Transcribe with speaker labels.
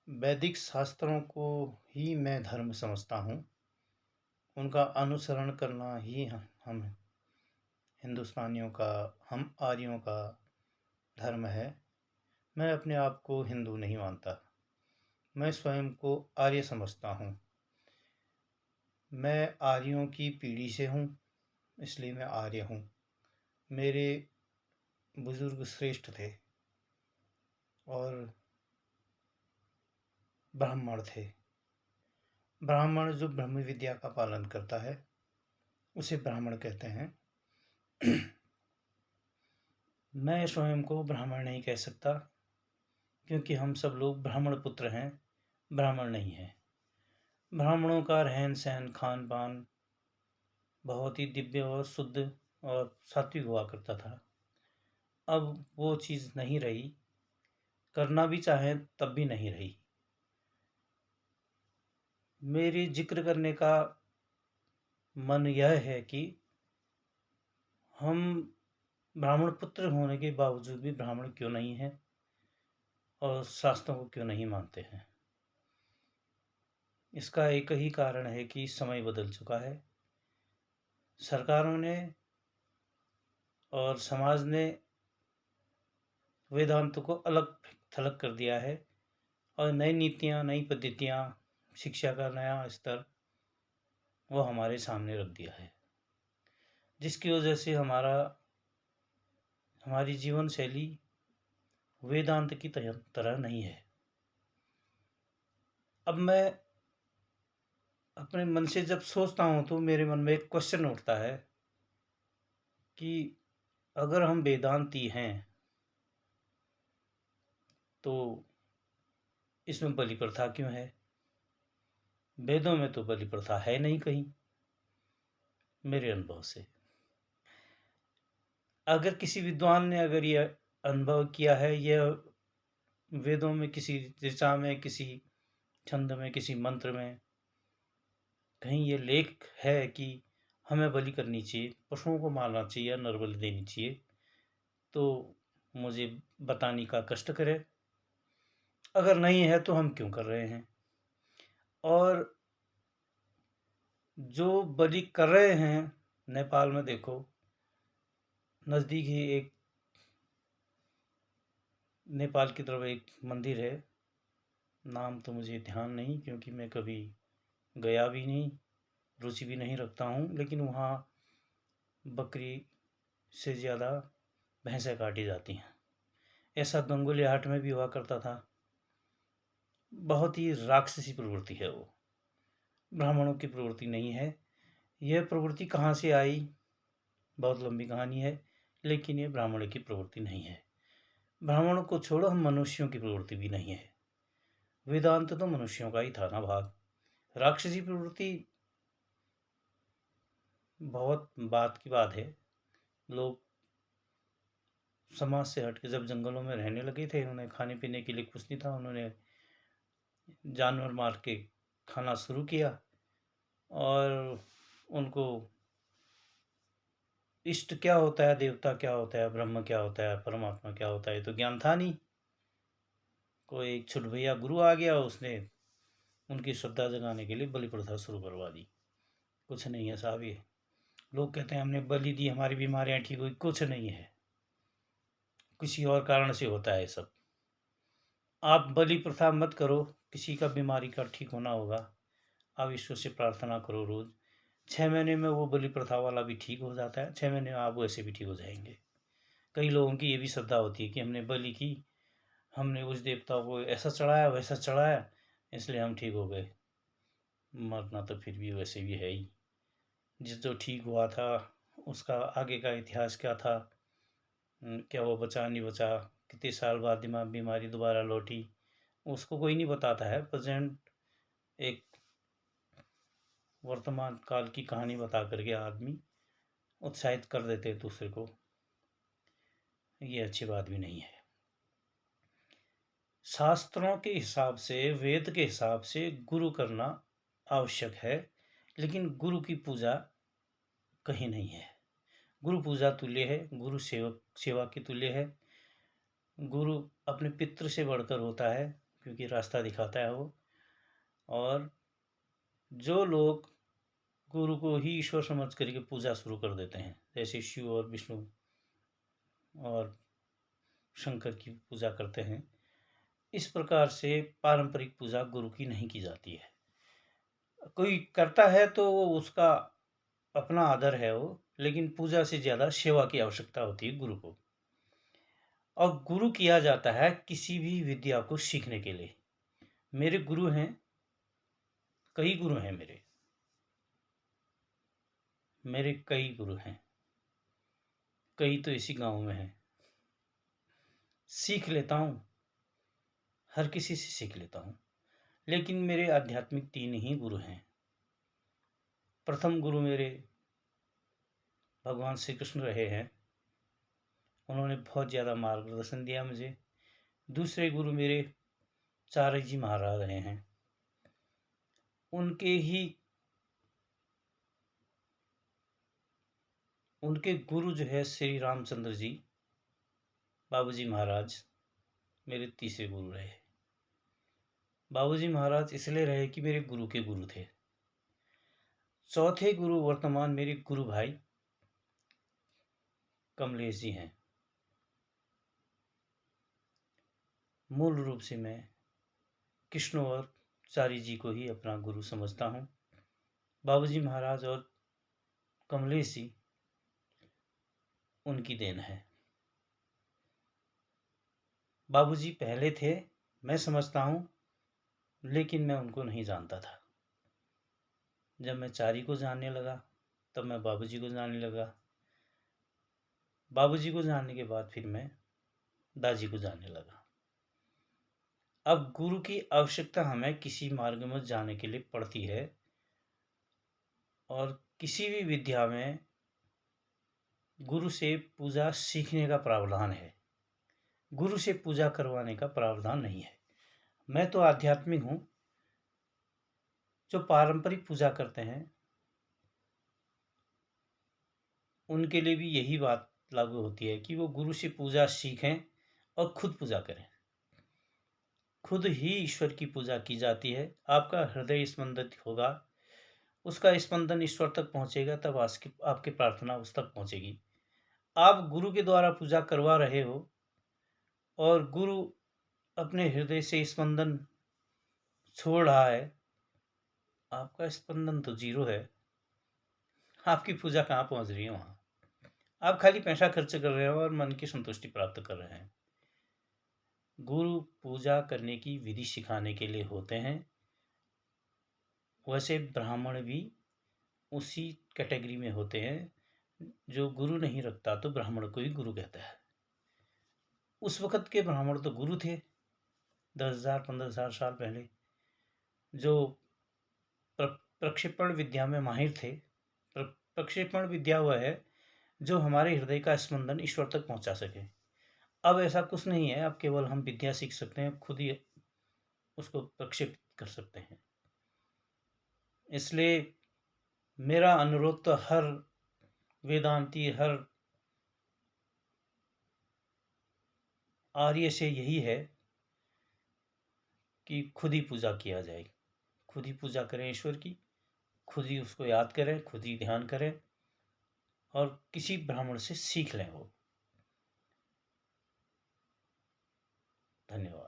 Speaker 1: वैदिक शास्त्रों को ही मैं धर्म समझता हूँ। उनका अनुसरण करना ही हम हिंदुस्तानियों का, हम आर्यों का धर्म है। मैं अपने आप को हिंदू नहीं मानता। मैं स्वयं को आर्य समझता हूँ। मैं आर्यों की पीढ़ी से हूँ, इसलिए मैं आर्य हूँ। मेरे बुजुर्ग श्रेष्ठ थे और ब्राह्मण थे। ब्राह्मण जो ब्रह्म विद्या का पालन करता है उसे ब्राह्मण कहते हैं। मैं स्वयं को ब्राह्मण नहीं कह सकता, क्योंकि हम सब लोग ब्राह्मण पुत्र हैं, ब्राह्मण नहीं हैं। ब्राह्मणों का रहन सहन खान पान बहुत ही दिव्य और शुद्ध और सात्विक हुआ करता था। अब वो चीज़ नहीं रही, करना भी चाहें तब भी नहीं रही। मेरी जिक्र करने का मन यह है कि हम ब्राह्मण पुत्र होने के बावजूद भी ब्राह्मण क्यों नहीं हैं और शास्त्रों को क्यों नहीं मानते हैं। इसका एक ही कारण है कि समय बदल चुका है। सरकारों ने और समाज ने वेदांत को अलग थलग कर दिया है और नई नीतियाँ, नई पद्धतियाँ, शिक्षा का नया स्तर वो हमारे सामने रख दिया है, जिसकी वजह से हमारी जीवन शैली वेदांत की तरह नहीं है। अब मैं अपने मन से जब सोचता हूँ तो मेरे मन में एक क्वेश्चन उठता है कि अगर हम वेदांती हैं तो इसमें बलि प्रथा क्यों है? वेदों में तो बलि प्रथा है नहीं कहीं, मेरे अनुभव से। अगर किसी विद्वान ने अगर यह अनुभव किया है, यह वेदों में किसी ऋचा में, किसी छंद में, किसी मंत्र में कहीं ये लेख है कि हमें बलि करनी चाहिए, पशुओं को मारना चाहिए या नर बलि देनी चाहिए, तो मुझे बताने का कष्ट करे। अगर नहीं है तो हम क्यों कर रहे हैं? और जो बलि कर रहे हैं, नेपाल में देखो, नज़दीक ही एक नेपाल की तरफ एक मंदिर है, नाम तो मुझे ध्यान नहीं क्योंकि मैं कभी गया भी नहीं, रुचि भी नहीं रखता हूँ, लेकिन वहाँ बकरी से ज़्यादा भैंसें काटी जाती हैं। ऐसा गंगोली हाट में भी हुआ करता था। बहुत ही राक्षसी प्रवृत्ति है वो, ब्राह्मणों की प्रवृत्ति नहीं है। यह प्रवृत्ति कहाँ से आई, बहुत लंबी कहानी है, लेकिन ये ब्राह्मण की प्रवृत्ति नहीं है। ब्राह्मणों को छोड़ो, हम मनुष्यों की प्रवृत्ति भी नहीं है। वेदांत तो मनुष्यों का ही था ना भाग। राक्षसी प्रवृत्ति बहुत बात की बात है। लोग समाज से हट के जब जंगलों में रहने लगे थे, उन्हें खाने पीने के लिए कुछ नहीं था, उन्होंने जानवर मार के खाना शुरू किया और उनको इष्ट क्या होता है, देवता क्या होता है, ब्रह्म क्या होता है, परमात्मा क्या होता है, तो ज्ञान था नहीं। कोई एक छुट भैया गुरु आ गया, उसने उनकी श्रद्धा जगाने के लिए बलि प्रथा शुरू करवा दी। कुछ नहीं है साहब, ये लोग कहते हैं हमने बलि दी, हमारी बीमारियां ठीक हुई, कुछ नहीं है, किसी और कारण से होता है सब। आप बलि प्रथा मत करो, किसी का बीमारी का ठीक होना होगा, आप ईश्वर से प्रार्थना करो रोज। 6 महीने में वो बलि प्रथा वाला भी ठीक हो जाता है, 6 महीने में आप वैसे भी ठीक हो जाएंगे। कई लोगों की ये भी श्रद्धा होती है कि हमने बलि की, हमने उस देवता को ऐसा चढ़ाया वैसा चढ़ाया, इसलिए हम ठीक हो गए। मरना तो फिर भी वैसे भी है ही। जिस जो ठीक हुआ था उसका आगे का इतिहास क्या था, क्या वो बचा नहीं बचा, कितने साल बाद दिमाग बीमारी दोबारा लौटी, उसको कोई नहीं बताता है। प्रेजेंट एक वर्तमान काल की कहानी बता करके आदमी उत्साहित कर देते हैं दूसरे को, ये अच्छी बात भी नहीं है। शास्त्रों के हिसाब से, वेद के हिसाब से गुरु करना आवश्यक है, लेकिन गुरु की पूजा कहीं नहीं है। गुरु पूजा तुल्य है, गुरु सेवक सेवा के तुल्य है। गुरु अपने पितृ से बढ़कर होता है, क्योंकि रास्ता दिखाता है वो। और जो लोग गुरु को ही ईश्वर समझ करके पूजा शुरू कर देते हैं, जैसे शिव और विष्णु और शंकर की पूजा करते हैं, इस प्रकार से पारंपरिक पूजा गुरु की नहीं की जाती है। कोई करता है तो वो उसका अपना आदर है वो, लेकिन पूजा से ज़्यादा सेवा की आवश्यकता होती है गुरु को। और गुरु किया जाता है किसी भी विद्या को सीखने के लिए। मेरे गुरु हैं, कई गुरु हैं मेरे कई गुरु हैं, कई तो इसी गांव में हैं। सीख लेता हूँ, हर किसी से सीख लेता हूँ, लेकिन मेरे आध्यात्मिक 3 ही गुरु हैं। प्रथम गुरु मेरे भगवान श्री कृष्ण रहे हैं, उन्होंने बहुत ज़्यादा मार्गदर्शन दिया मुझे। दूसरे गुरु मेरे चारक जी महाराज रहे हैं, उनके गुरु जो है श्री रामचंद्र जी बाबूजी महाराज मेरे तीसरे गुरु रहे। बाबूजी महाराज इसलिए रहे कि मेरे गुरु के गुरु थे। चौथे गुरु वर्तमान मेरे गुरु भाई कमलेश जी हैं। मूल रूप से मैं कृष्ण और चारी जी को ही अपना गुरु समझता हूँ। बाबूजी महाराज और कमलेश जी उनकी देन है। बाबूजी पहले थे, मैं समझता हूँ, लेकिन मैं उनको नहीं जानता था। जब मैं चारी को जानने लगा तब मैं बाबूजी को जानने लगा। बाबूजी को जानने के बाद फिर मैं दादी को जानने लगा। अब गुरु की आवश्यकता हमें किसी मार्ग में जाने के लिए पड़ती है, और किसी भी विद्या में गुरु से पूजा सीखने का प्रावधान है, गुरु से पूजा करवाने का प्रावधान नहीं है। मैं तो आध्यात्मिक हूँ। जो पारंपरिक पूजा करते हैं उनके लिए भी यही बात लागू होती है कि वो गुरु से पूजा सीखें और खुद पूजा करें। खुद ही ईश्वर की पूजा की जाती है। आपका हृदय स्पंदित होगा, उसका स्पंदन ईश्वर तक पहुंचेगा, तब आपकी प्रार्थना उस तक पहुंचेगी। आप गुरु के द्वारा पूजा करवा रहे हो और गुरु अपने हृदय से स्पंदन छोड़ रहा है, आपका स्पंदन तो 0 है। आपकी पूजा कहाँ पहुंच रही है? वहाँ आप खाली पैसा खर्च कर रहे हो और मन की संतुष्टि प्राप्त कर रहे हैं। गुरु पूजा करने की विधि सिखाने के लिए होते हैं। वैसे ब्राह्मण भी उसी कैटेगरी में होते हैं। जो गुरु नहीं रखता तो ब्राह्मण को ही गुरु कहता है। उस वक़्त के ब्राह्मण तो गुरु थे, 10,000 15,000 साल पहले, जो प्रक्षेपण विद्या में माहिर थे। प्रक्षेपण विद्या वह है जो हमारे हृदय का स्पंदन ईश्वर तक पहुंचा सके। अब ऐसा कुछ नहीं है, अब केवल हम विद्या सीख सकते हैं, खुद ही उसको प्रक्षेपित कर सकते हैं। इसलिए मेरा अनुरोध तो हर वेदांती, हर आर्य से यही है कि खुद ही पूजा किया जाए, खुद ही पूजा करें ईश्वर की, खुद ही उसको याद करें, खुद ही ध्यान करें और किसी ब्राह्मण से सीख लें वो। धन्यवाद।